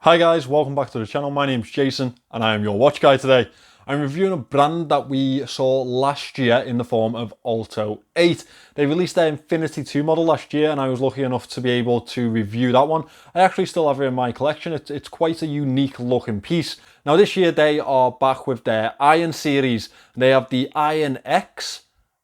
Hi guys, welcome back to the channel. My name's Jason and I am your watch guy today. I'm reviewing a brand that we saw last year in the form of Olto-8. They released their Infinity 2 model last year and I was lucky enough to be able to review that one. I actually still have it in my collection. It's quite a unique looking piece. Now this year they are back with their Iron series. They have the Iron X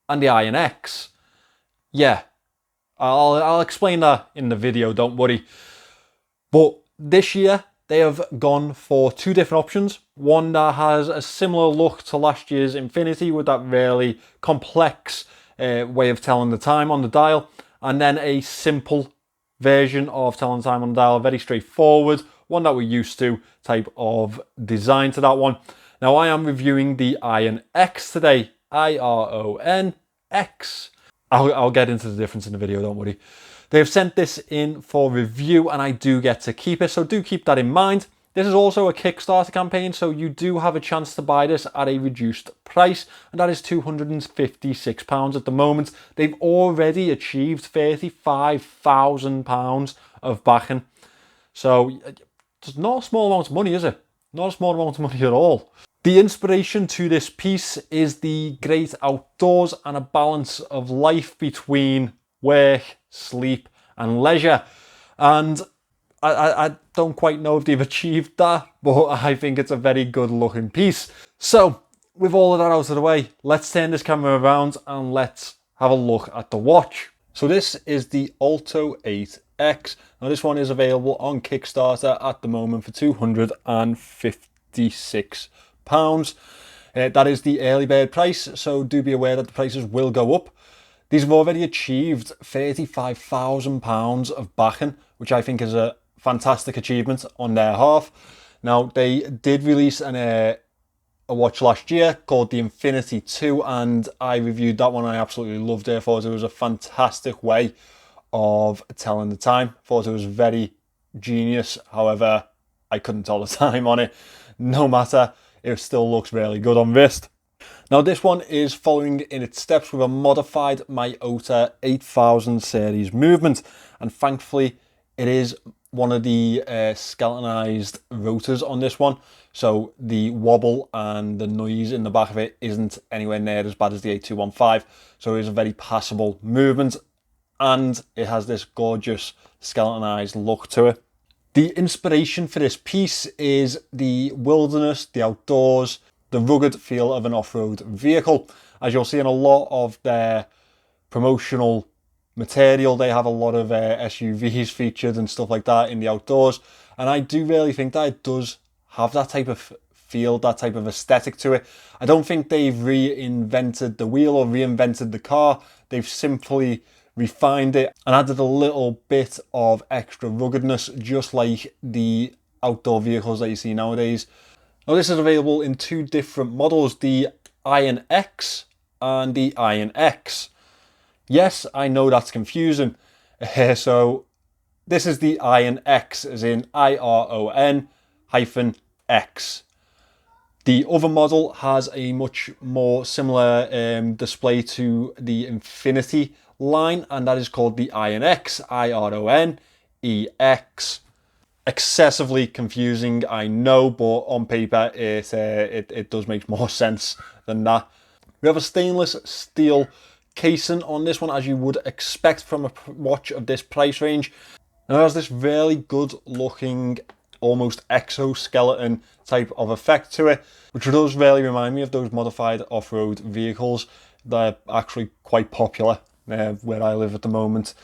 and the Iron X. Yeah, I'll explain that in the video, don't worry. But this year, they have gone for two different options. One that has a similar look to last year's Infinity with that really complex way of telling the time on the dial. And then a simple version of telling the time on the dial, very straightforward, one that we're used to type of design to that one. Now I am reviewing the Iron X today, IRON-X. I'll get into the difference in the video, don't worry. They've sent this in for review and I do get to keep it, so do keep that in mind. This is also a Kickstarter campaign, so you do have a chance to buy this at a reduced price, and that is £256 at the moment. They've already achieved £35,000 of backing. So it's not a small amount of money, is it? Not a small amount of money at all. The inspiration to this piece is the great outdoors and a balance of life between work, sleep and leisure, and I don't quite know if they've achieved that, but I think it's a very good looking piece. So with all of that out of the way, let's turn this camera around and let's have a look at the watch. So this is the Olto-8X. Now this one is available on Kickstarter at the moment for £256. That is the early bird price, so do be aware that the prices will go up. These have already achieved £35,000 of backing, which I think is a fantastic achievement on their half. Now, they did release a watch last year called the Infinity 2, and I reviewed that one. I absolutely loved it. I thought it was a fantastic way of telling the time. I thought it was very genius. However, I couldn't tell the time on it. No matter, it still looks really good on wrist. Now this one is following in its steps with a modified Miyota 8000 series movement, and thankfully it is one of the skeletonized rotors on this one, so the wobble and the noise in the back of it isn't anywhere near as bad as the 8215, so it is a very passable movement and it has this gorgeous skeletonized look to it. The inspiration for this piece is the wilderness, the outdoors, the rugged feel of an off-road vehicle. As you'll see in a lot of their promotional material, they have a lot of SUVs featured and stuff like that in the outdoors, and I do really think that it does have that type of feel, that type of aesthetic to it. I don't think they've reinvented the wheel or reinvented the car. They've simply refined it and added a little bit of extra ruggedness, just like the outdoor vehicles that you see nowadays. Now this is available in two different models, the Iron X and the Iron X. Yes, I know that's confusing. So this is the Iron X, as in IRON-X. The other model has a much more similar display to the Infinity line, and that is called the Iron X, IRON-EX. Excessively confusing, I know, but on paper it does make more sense than that. We have a stainless steel casing on this one, as you would expect from a watch of this price range. And it has this really good looking, almost exoskeleton type of effect to it, which does really remind me of those modified off-road vehicles that are actually quite popular where I live at the moment.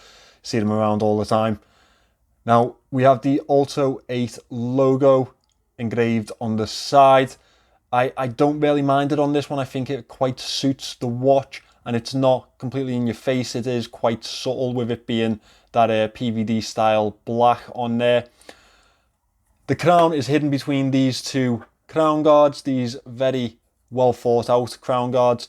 See them around all the time. Now we have the Olto-8 logo engraved on the side. I don't really mind it on this one. I think it quite suits the watch and it's not completely in your face. It is quite subtle with it being that PVD style black on there. The crown is hidden between these two crown guards, these very well thought out crown guards.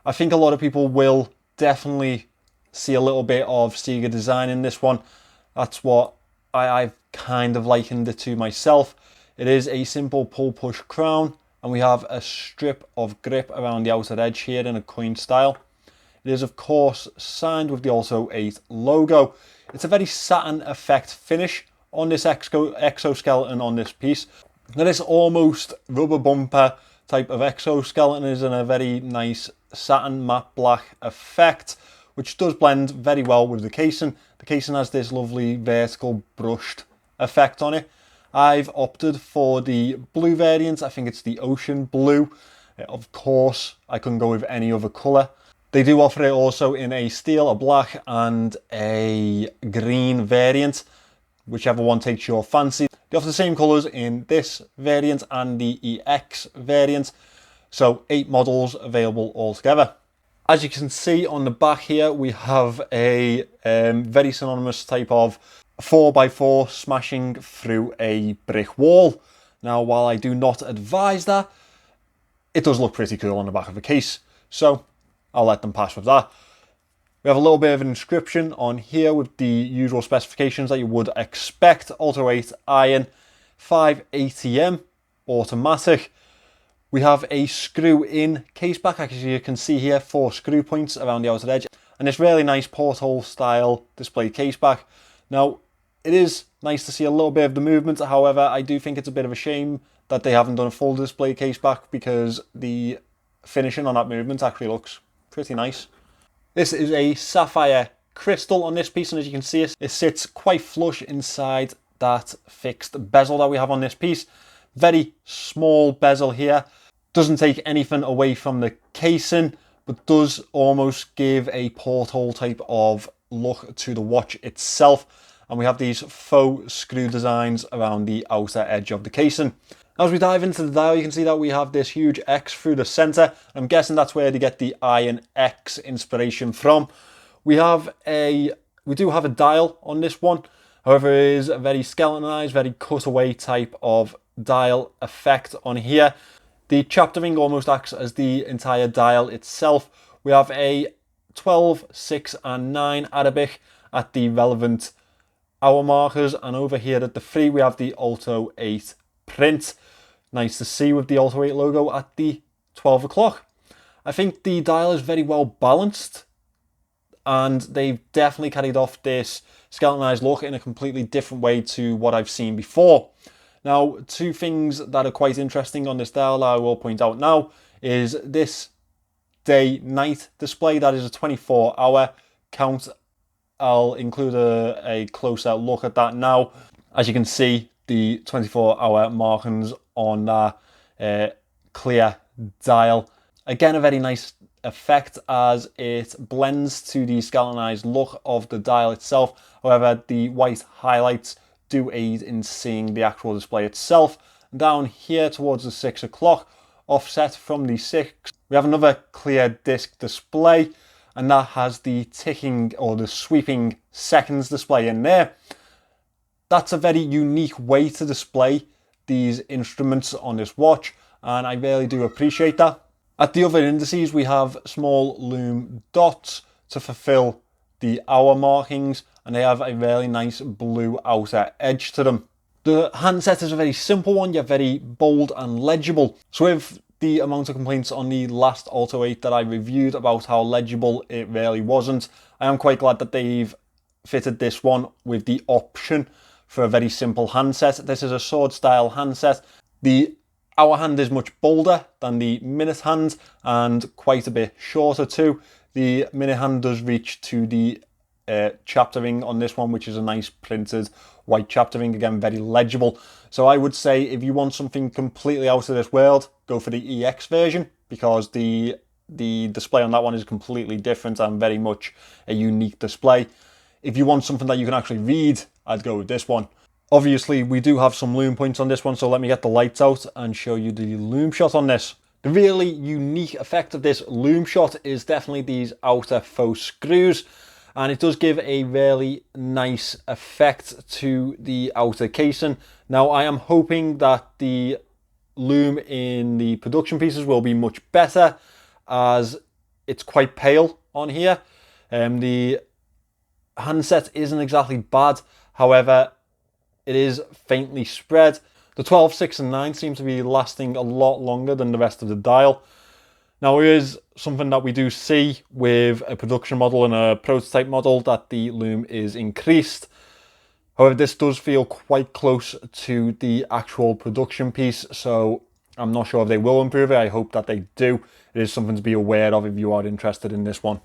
I think a lot of people will definitely see a little bit of Sega design in this one. That's what I've kind of likened it to myself. It is a simple pull push crown and we have a strip of grip around the outer edge here in a coin style. It is of course signed with the Olto-8 logo. It's a very satin effect finish on this exoskeleton on this piece. Now this almost rubber bumper type of exoskeleton is in a very nice satin matte black effect, which does blend very well with the casing. The casing has this lovely vertical brushed effect on it. I've opted for the blue variant. I think it's the ocean blue. Of course, I couldn't go with any other colour. They do offer it also in a steel, a black and a green variant, whichever one takes your fancy. They offer the same colours in this variant and the EX variant. So 8 models available altogether. As you can see on the back here, we have a very synonymous type of 4x4 smashing through a brick wall. Now, while I do not advise that, it does look pretty cool on the back of the case, so I'll let them pass with that. We have a little bit of an inscription on here with the usual specifications that you would expect. Olto-8 iron, 5 ATM, automatic. We have a screw-in case back, as you can see here, 4 screw points around the outer edge, and this really nice porthole style display case back. Now, it is nice to see a little bit of the movement, however, I do think it's a bit of a shame that they haven't done a full display case back because the finishing on that movement actually looks pretty nice. This is a sapphire crystal on this piece, and as you can see, it sits quite flush inside that fixed bezel that we have on this piece. Very small bezel here. Doesn't take anything away from the casing, but does almost give a porthole type of look to the watch itself. And we have these faux screw designs around the outer edge of the casing. As we dive into the dial, you can see that we have this huge X through the center. I'm guessing that's where they get the Iron X inspiration from. We do have a dial on this one. However, it is a very skeletonized, very cutaway type of dial effect on here. The chapter ring almost acts as the entire dial itself. We have a 12, 6 and 9 Arabic at the relevant hour markers, and over here at the 3 we have the Olto-8 print. Nice to see with the Olto-8 logo at the 12 o'clock. I think the dial is very well balanced, and they've definitely carried off this skeletonized look in a completely different way to what I've seen before. Now, 2 things that are quite interesting on this dial that I will point out now is this day-night display. That is a 24-hour count. I'll include a closer look at that now. As you can see, the 24-hour markings on that clear dial. Again, a very nice effect as it blends to the skeletonized look of the dial itself. However, the white highlights do aid in seeing the actual display itself. Down here towards the 6 o'clock, offset from the 6, we have another clear disc display, and that has the ticking or the sweeping seconds display in there. That's a very unique way to display these instruments on this watch, and I really do appreciate that. At the other indices, we have small lume dots to fulfill the hour markings, and they have a really nice blue outer edge to them. The handset is a very simple one, yet very bold and legible. So with the amount of complaints on the last Olto-8 that I reviewed about how legible it really wasn't, I am quite glad that they've fitted this one with the option for a very simple handset. This is a sword style handset. The hour hand is much bolder than the minute hand and quite a bit shorter too. The minute hand does reach to the chapter ring on this one, which is a nice printed white chapter ring, again very legible. So I would say if you want something completely out of this world, go for the EX version, because the display on that one is completely different and very much a unique display. If you want something that you can actually read, I'd go with this one. Obviously, we do have some lume points on this one, so let me get the lights out and show you the lume shot on this. The really unique effect of this lume shot is definitely these outer faux screws, and it does give a really nice effect to the outer casing. Now, I am hoping that the lume in the production pieces will be much better, as it's quite pale on here. The handset isn't exactly bad, however, it is faintly spread. The 12, 6 and 9 seem to be lasting a lot longer than the rest of the dial. Now, it is something that we do see with a production model and a prototype model, that the lume is increased. However, this does feel quite close to the actual production piece, so I'm not sure if they will improve it. I hope that they do. It is something to be aware of if you are interested in this one.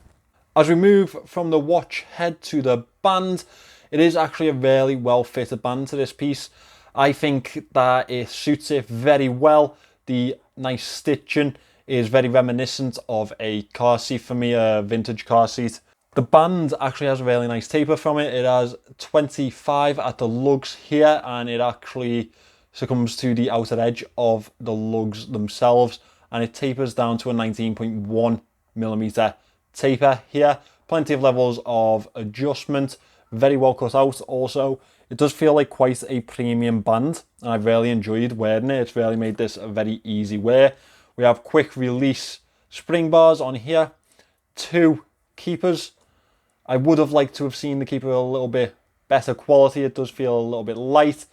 As we move from the watch head to the band, it is actually a really well fitted band to this piece. I think that it suits it very well. The nice stitching is very reminiscent of a car seat for me, a vintage car seat. The band actually has a really nice taper from it. It has 25 at the lugs here, and it actually succumbs to the outer edge of the lugs themselves, and it tapers down to a 19.1 millimeter taper here. Plenty of levels of adjustment, very well cut out also. It does feel like quite a premium band, and I've really enjoyed wearing it. It's really made this a very easy wear. We have quick release spring bars on here, 2 keepers. I would have liked to have seen the keeper a little bit better quality. It does feel a little bit light.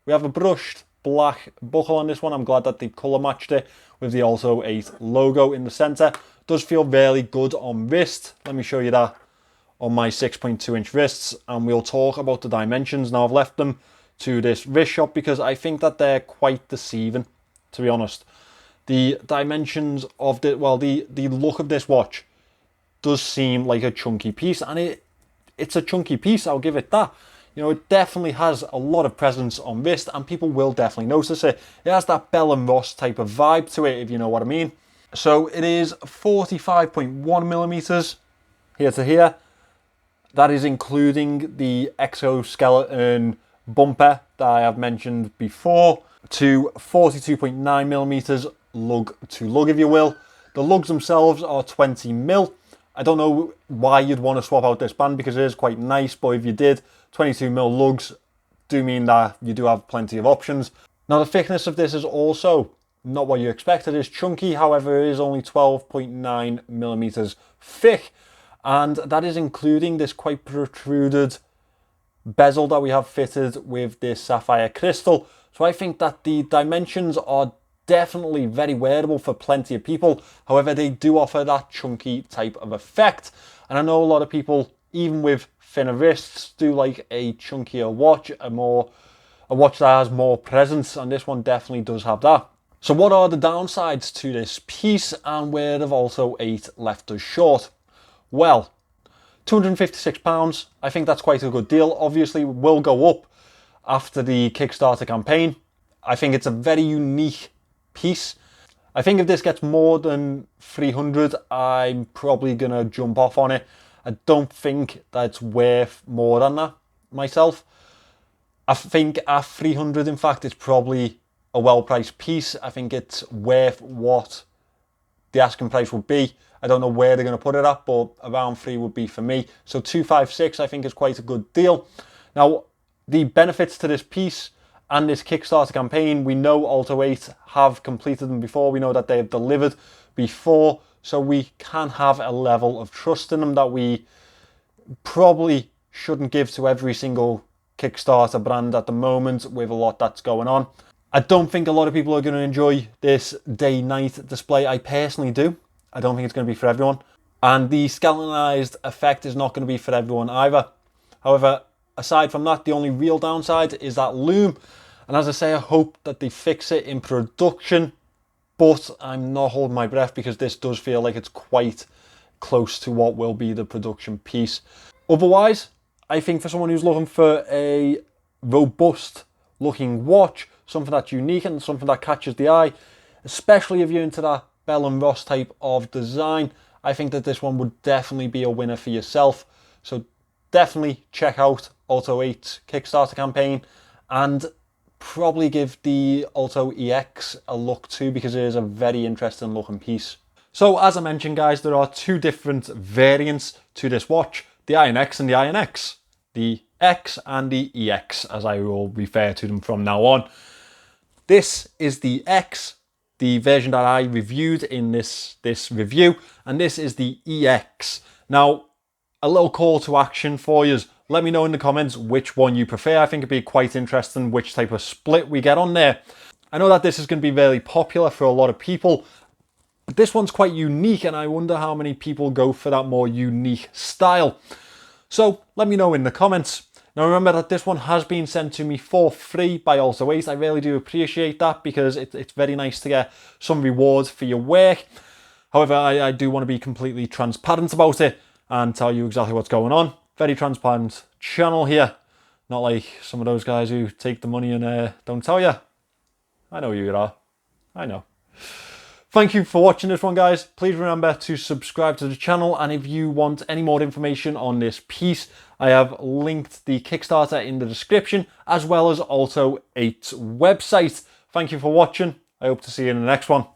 We have a brushed black buckle on this one. I'm glad that they colour matched it with the Olto-8 logo in the centre. Does feel really good on wrist. Let me show you that on my 6.2 inch wrists, and we'll talk about the dimensions. Now, I've left them to this wrist shot because I think that they're quite deceiving, to be honest. The dimensions of the look of this watch does seem like a chunky piece, and it's a chunky piece, I'll give it that. You know, it definitely has a lot of presence on wrist, and people will definitely notice it. It has that Bell & Ross type of vibe to it, if you know what I mean. So it is 45.1 millimeters here to here. That is including the exoskeleton bumper that I have mentioned before, to 42.9 millimeters lug to lug, if you will. The lugs themselves are 20 mil. I don't know why you'd want to swap out this band because it is quite nice, but if you did, 22 mil lugs do mean that you do have plenty of options. Now, the thickness of this is also not what you expect. It is chunky, however, it is only 12.9 millimeters thick, and that is including this quite protruded bezel that we have fitted with this sapphire crystal. So I think that the dimensions are definitely very wearable for plenty of people. However, they do offer that chunky type of effect, and I know a lot of people, even with thinner wrists, do like a chunkier watch, a watch that has more presence, and this one definitely does have that. So what are the downsides to this piece, and where have Olto-8 left us short? Well, £256, I think that's quite a good deal. Obviously, it will go up after the Kickstarter campaign. I think it's a very unique piece. I think if this gets more than 300, I'm probably gonna jump off on it. I don't think that it's worth more than that myself. I think at 300, in fact, it's probably a well-priced piece. I think it's worth what the asking price would be. I don't know where they're going to put it at, but around 3 would be for me. So 256, I think, is quite a good deal. Now, the benefits to this piece and this Kickstarter campaign, we know Olto-8 have completed them before. We know that they have delivered before, so we can have a level of trust in them that we probably shouldn't give to every single Kickstarter brand at the moment with a lot that's going on. I don't think a lot of people are going to enjoy this day-night display. I personally do. I don't think it's going to be for everyone. And the skeletonized effect is not going to be for everyone either. However, aside from that, the only real downside is that loom. And as I say, I hope that they fix it in production, but I'm not holding my breath because this does feel like it's quite close to what will be the production piece. Otherwise, I think for someone who's looking for a robust looking watch, something that's unique and something that catches the eye, especially if you're into that Bell & Ross type of design, I think that this one would definitely be a winner for yourself. So definitely check out Olto-8's Kickstarter campaign and probably give the Olto-EX a look too, because it is a very interesting looking piece. So as I mentioned, guys, there are 2 different variants to this watch, the INX and the INX. The X and the EX, as I will refer to them from now on. This is the X, the version that I reviewed in this review, and this is the EX. Now, a little call to action for you. Let me know in the comments which one you prefer. I think it'd be quite interesting which type of split we get on there. I know that this is going to be very popular for a lot of people, but this one's quite unique, and I wonder how many people go for that more unique style. So let me know in the comments. Now remember that this one has been sent to me for free by Olto-8. I really do appreciate that because it's very nice to get some rewards for your work. However, I do want to be completely transparent about it and tell you exactly what's going on. Very transparent channel here. Not like some of those guys who take the money and don't tell you. I know who you are. I know. Thank you for watching this one, guys. Please remember to subscribe to the channel, and if you want any more information on this piece, I have linked the Kickstarter in the description, as well as Olto-8's website. Thank you for watching. I hope to see you in the next one.